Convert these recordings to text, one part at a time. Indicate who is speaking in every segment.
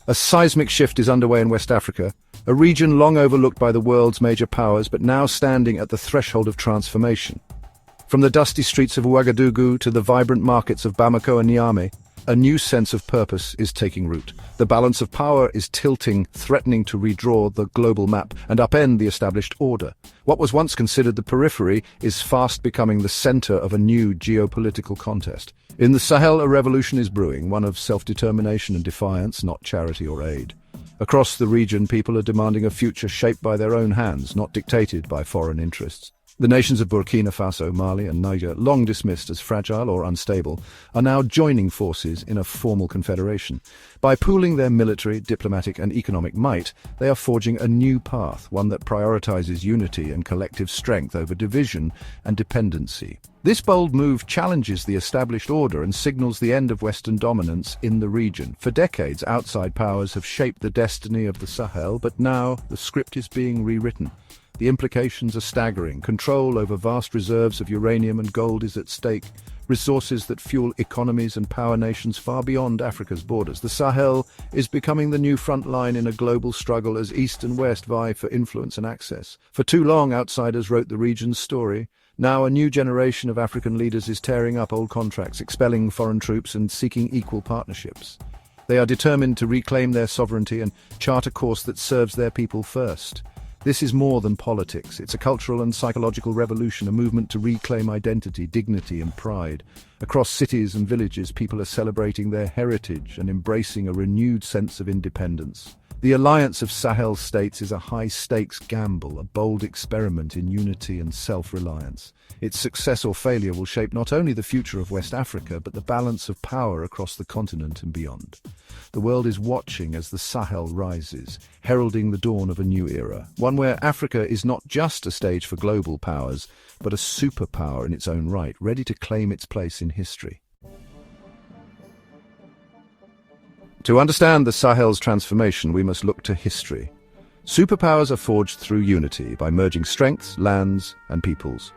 Speaker 1: A seismic shift is underway in West Africa, a region long overlooked by the world's major powers but now standing at the threshold of transformation. From the dusty streets of Ouagadougou to the vibrant markets of Bamako and Niamey, a new sense of purpose is taking root. The balance of power is tilting, threatening to redraw the global map and upend the established order. What was once considered the periphery is fast becoming the center of a new geopolitical contest. In the Sahel, a revolution is brewing, one of self-determination and defiance, not charity or aid. Across the region, people are demanding a future shaped by their own hands, not dictated by foreign interests. The nations of Burkina Faso, Mali and Niger, long dismissed as fragile or unstable, are now joining forces in a formal confederation. By pooling their military, diplomatic and economic might, they are forging a new path, one that prioritizes unity and collective strength over division and dependency. This bold move challenges the established order and signals the end of Western dominance in the region. For decades, outside powers have shaped the destiny of the Sahel, but now the script is being rewritten. The implications are staggering. Control over vast reserves of uranium and gold is at stake, resources that fuel economies and power nations far beyond Africa's borders. The Sahel is becoming the new front line in a global struggle as East and West vie for influence and access. For too long, outsiders wrote the region's story. Now a new generation of African leaders is tearing up old contracts, expelling foreign troops and seeking equal partnerships. They are determined to reclaim their sovereignty and chart a course that serves their people first. This is more than politics. It's a cultural and psychological revolution, a movement to reclaim identity, dignity and pride. Across cities and villages, people are celebrating their heritage and embracing a renewed sense of independence. The alliance of Sahel states is a high-stakes gamble, a bold experiment in unity and self-reliance. Its success or failure will shape not only the future of West Africa, but the balance of power across the continent and beyond. The world is watching as the Sahel rises, heralding the dawn of a new era, one where Africa is not just a stage for global powers, but a superpower in its own right, ready to claim its place in history. To understand the Sahel's transformation, we must look to history. Superpowers are forged through unity, by merging strengths, lands, and peoples.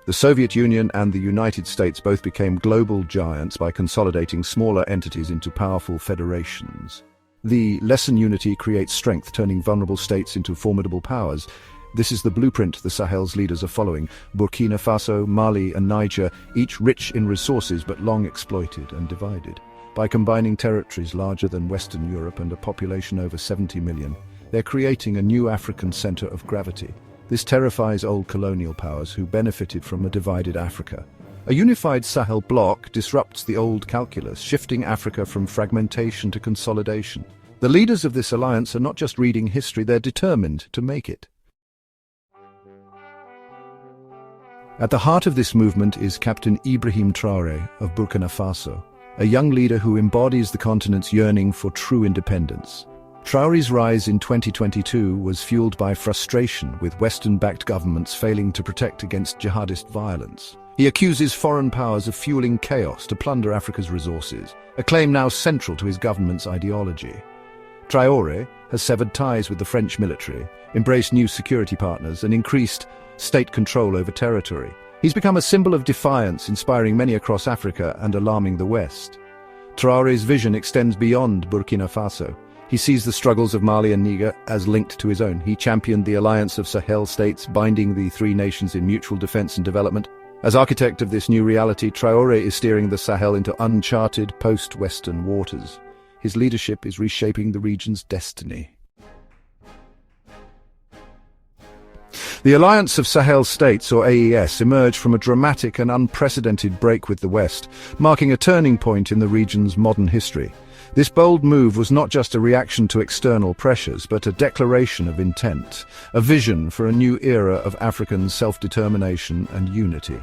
Speaker 1: The Soviet Union and the United States both became global giants by consolidating smaller entities into powerful federations. The lesson unity creates strength, turning vulnerable states into formidable powers. This is the blueprint the Sahel's leaders are following. Burkina Faso, Mali, and Niger, each rich in resources but long exploited and divided. By combining territories larger than Western Europe and a population over 70 million, they're creating a new African center of gravity. This terrifies old colonial powers who benefited from a divided Africa. A unified Sahel bloc disrupts the old calculus, shifting Africa from fragmentation to consolidation. The leaders of this alliance are not just reading history, they're determined to make it. At the heart of this movement is Captain Ibrahim Traoré of Burkina Faso, a young leader who embodies the continent's yearning for true independence. Traoré's rise in 2022 was fueled by frustration with Western-backed governments failing to protect against jihadist violence. He accuses foreign powers of fueling chaos to plunder Africa's resources, a claim now central to his government's ideology. Traoré has severed ties with the French military, embraced new security partners, and increased state control over territory. He's become a symbol of defiance, inspiring many across Africa and alarming the West. Traoré's vision extends beyond Burkina Faso. He sees the struggles of Mali and Niger as linked to his own. He championed the alliance of Sahel states, binding the three nations in mutual defense and development. As architect of this new reality, Traoré is steering the Sahel into uncharted post-Western waters. His leadership is reshaping the region's destiny. The Alliance of Sahel States, or AES, emerged from a dramatic and unprecedented break with the West, marking a turning point in the region's modern history. This bold move was not just a reaction to external pressures, but a declaration of intent, a vision for a new era of African self-determination and unity.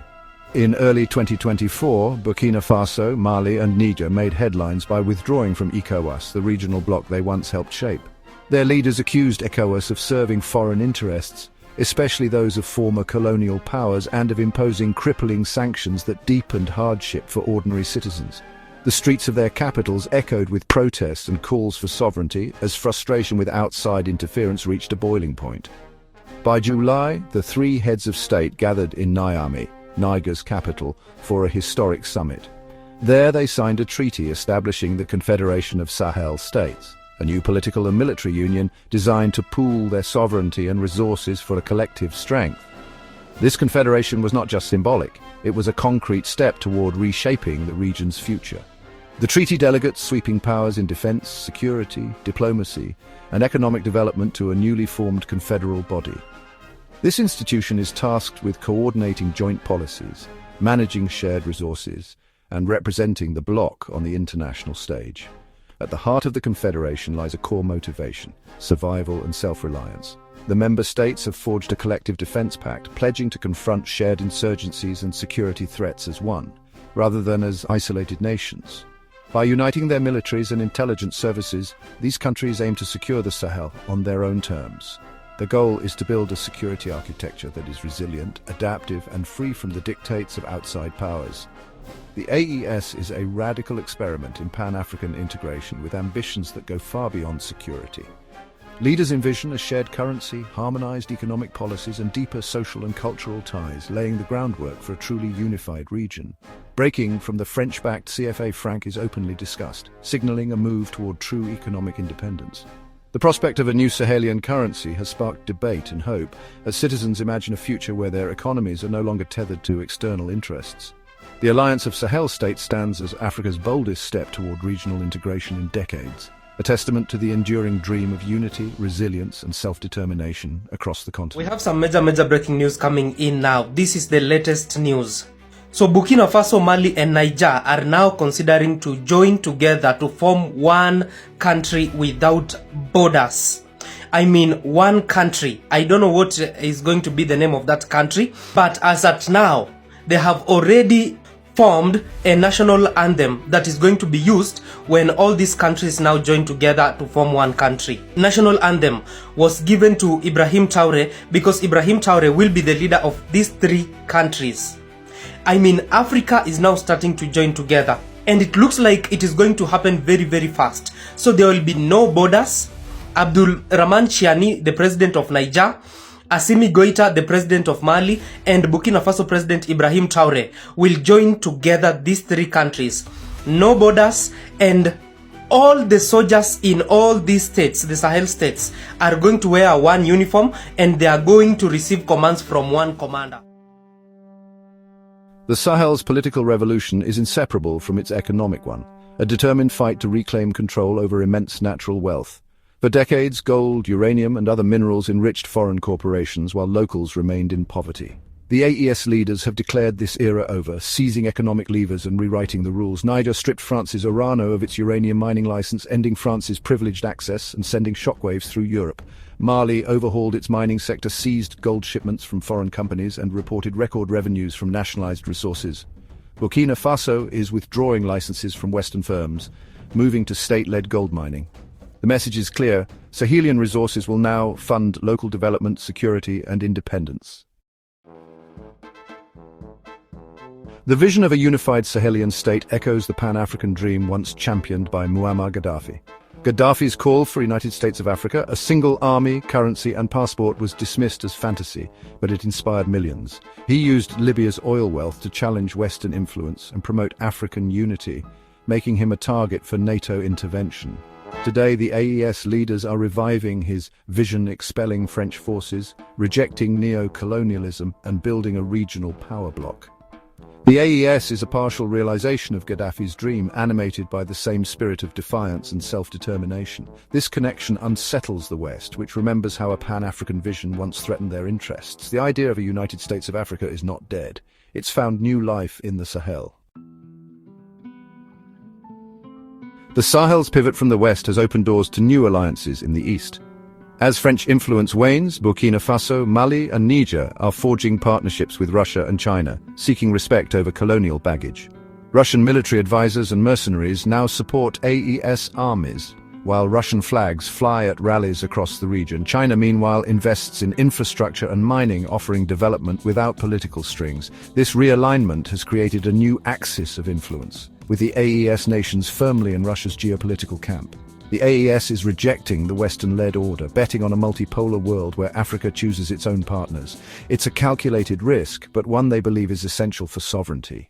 Speaker 1: In early 2024, Burkina Faso, Mali and Niger made headlines by withdrawing from ECOWAS, the regional bloc they once helped shape. Their leaders accused ECOWAS of serving foreign interests, especially those of former colonial powers, and of imposing crippling sanctions that deepened hardship for ordinary citizens. The streets of their capitals echoed with protests and calls for sovereignty as frustration with outside interference reached a boiling point. By July, the three heads of state gathered in Niamey, Niger's capital, for a historic summit. There they signed a treaty establishing the Confederation of Sahel States, a new political and military union designed to pool their sovereignty and resources for a collective strength. This confederation was not just symbolic, it was a concrete step toward reshaping the region's future. The treaty delegates sweeping powers in defense, security, diplomacy, and economic development to a newly formed confederal body. This institution is tasked with coordinating joint policies, managing shared resources, and representing the bloc on the international stage. At the heart of the confederation lies a core motivation: survival and self-reliance. The member states have forged a collective defense pact, pledging to confront shared insurgencies and security threats as one, rather than as isolated nations. By uniting their militaries and intelligence services, these countries aim to secure the Sahel on their own terms. The goal is to build a security architecture that is resilient, adaptive, and free from the dictates of outside powers. The AES is a radical experiment in Pan-African integration with ambitions that go far beyond security. Leaders envision a shared currency, harmonized economic policies, and deeper social and cultural ties, laying the groundwork for a truly unified region. Breaking from the French-backed CFA franc is openly discussed, signaling a move toward true economic independence. The prospect of a new Sahelian currency has sparked debate and hope, as citizens imagine a future where their economies are no longer tethered to external interests. The Alliance of Sahel States stands as Africa's boldest step toward regional integration in decades, a testament to the enduring dream of unity, resilience, and self-determination across the continent.
Speaker 2: We have some major breaking news coming in now. This is the latest news. So Burkina Faso, Mali, and Niger are now considering to join together to form one country without borders. I mean, one country. I don't know what is going to be the name of that country, but as at now, they have already formed a national anthem that is going to be used when all these countries now join together to form one country. National anthem was given to Ibrahim Traoré because Ibrahim Traoré will be the leader of these three countries. I mean, Africa is now starting to join together, and it looks like it is going to happen very fast. So there will be no borders. Abdul Rahman Chiani, the president of Niger, Assimi Goïta, the president of Mali, and Burkina Faso president Ibrahim Traoré will join together these three countries. No borders, and all the soldiers in all these states, the Sahel states, are going to wear one uniform, and they are going to receive commands from one commander.
Speaker 1: The Sahel's political revolution is inseparable from its economic one, a determined fight to reclaim control over immense natural wealth. For decades, gold, uranium, and other minerals enriched foreign corporations while locals remained in poverty. The AES leaders have declared this era over, seizing economic levers and rewriting the rules. Niger stripped France's Orano of its uranium mining license, ending France's privileged access and sending shockwaves through Europe. Mali overhauled its mining sector, seized gold shipments from foreign companies, and reported record revenues from nationalized resources. Burkina Faso is withdrawing licenses from Western firms, moving to state-led gold mining. The message is clear: Sahelian resources will now fund local development, security, and independence. The vision of a unified Sahelian state echoes the Pan-African dream once championed by Muammar Gaddafi. Gaddafi's call for United States of Africa, a single army, currency, and passport, was dismissed as fantasy, but it inspired millions. He used Libya's oil wealth to challenge Western influence and promote African unity, making him a target for NATO intervention. Today, the AES leaders are reviving his vision, expelling French forces, rejecting neo-colonialism, and building a regional power bloc. The AES is a partial realization of Gaddafi's dream, animated by the same spirit of defiance and self-determination. This connection unsettles the West, which remembers how a Pan-African vision once threatened their interests. The idea of a United States of Africa is not dead. It's found new life in the Sahel. The Sahel's pivot from the West has opened doors to new alliances in the East. As French influence wanes, Burkina Faso, Mali, and Niger are forging partnerships with Russia and China, seeking respect over colonial baggage. Russian military advisors and mercenaries now support AES armies, while Russian flags fly at rallies across the region. China, meanwhile, invests in infrastructure and mining, offering development without political strings. This realignment has created a new axis of influence, with the AES nations firmly in Russia's geopolitical camp. The AES is rejecting the Western-led order, betting on a multipolar world where Africa chooses its own partners. It's a calculated risk, but one they believe is essential for sovereignty.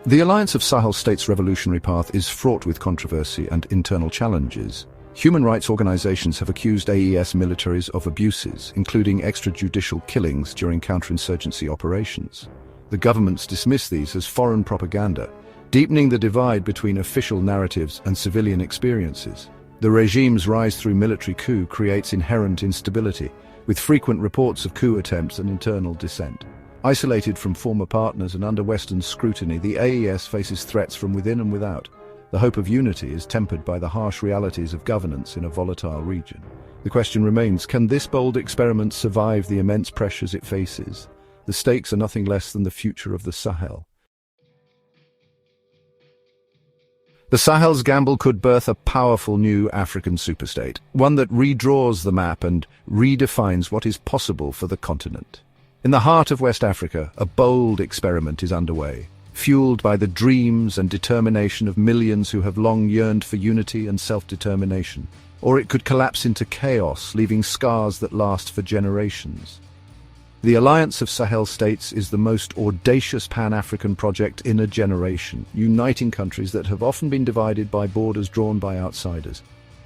Speaker 1: The alliance of Sahel states' revolutionary path is fraught with controversy and internal challenges. Human rights organizations have accused AES militaries of abuses, including extrajudicial killings during counterinsurgency operations. The governments dismiss these as foreign propaganda, deepening the divide between official narratives and civilian experiences. The regime's rise through military coup creates inherent instability, with frequent reports of coup attempts and internal dissent. Isolated from former partners and under Western scrutiny, the AES faces threats from within and without. The hope of unity is tempered by the harsh realities of governance in a volatile region. The question remains, can this bold experiment survive the immense pressures it faces? The stakes are nothing less than the future of the Sahel. The Sahel's gamble could birth a powerful new African superstate, one that redraws the map and redefines what is possible for the continent. In the heart of West Africa, a bold experiment is underway, fueled by the dreams and determination of millions who have long yearned for unity and self-determination. Or it could collapse into chaos, leaving scars that last for generations. The Alliance of Sahel States is the most audacious Pan-African project in a generation, uniting countries that have often been divided by borders drawn by outsiders.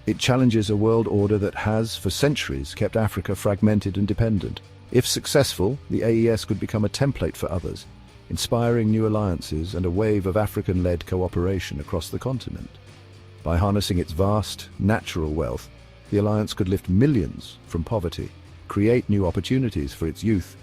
Speaker 1: It challenges a world order that has, for centuries, kept Africa fragmented and dependent. If successful, the AES could become a template for others, inspiring new alliances and a wave of African-led cooperation across the continent. By harnessing its vast, natural wealth, the alliance could lift millions from poverty, create new opportunities for its youth,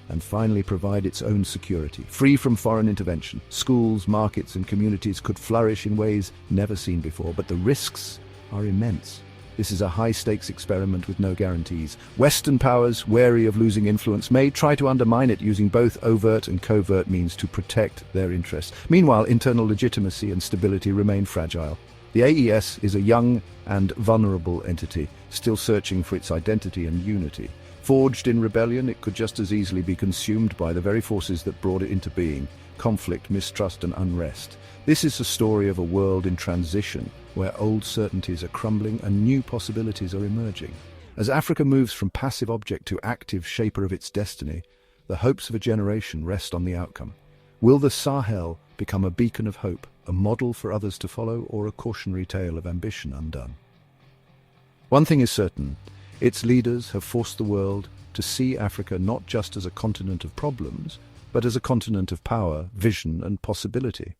Speaker 1: and finally provide its own security. Free from foreign intervention, schools, markets, and communities could flourish in ways never seen before, but the risks are immense. This is a high-stakes experiment with no guarantees. Western powers, wary of losing influence, may try to undermine it using both overt and covert means to protect their interests. Meanwhile, internal legitimacy and stability remain fragile. The AES is a young and vulnerable entity, still searching for its identity and unity. Forged in rebellion, it could just as easily be consumed by the very forces that brought it into being: conflict, mistrust, and unrest. This is a story of a world in transition, where old certainties are crumbling and new possibilities are emerging. As Africa moves from passive object to active shaper of its destiny, the hopes of a generation rest on the outcome. Will the Sahel become a beacon of hope, a model for others to follow, or a cautionary tale of ambition undone? One thing is certain: its leaders have forced the world to see Africa not just as a continent of problems, but as a continent of power, vision, and possibility.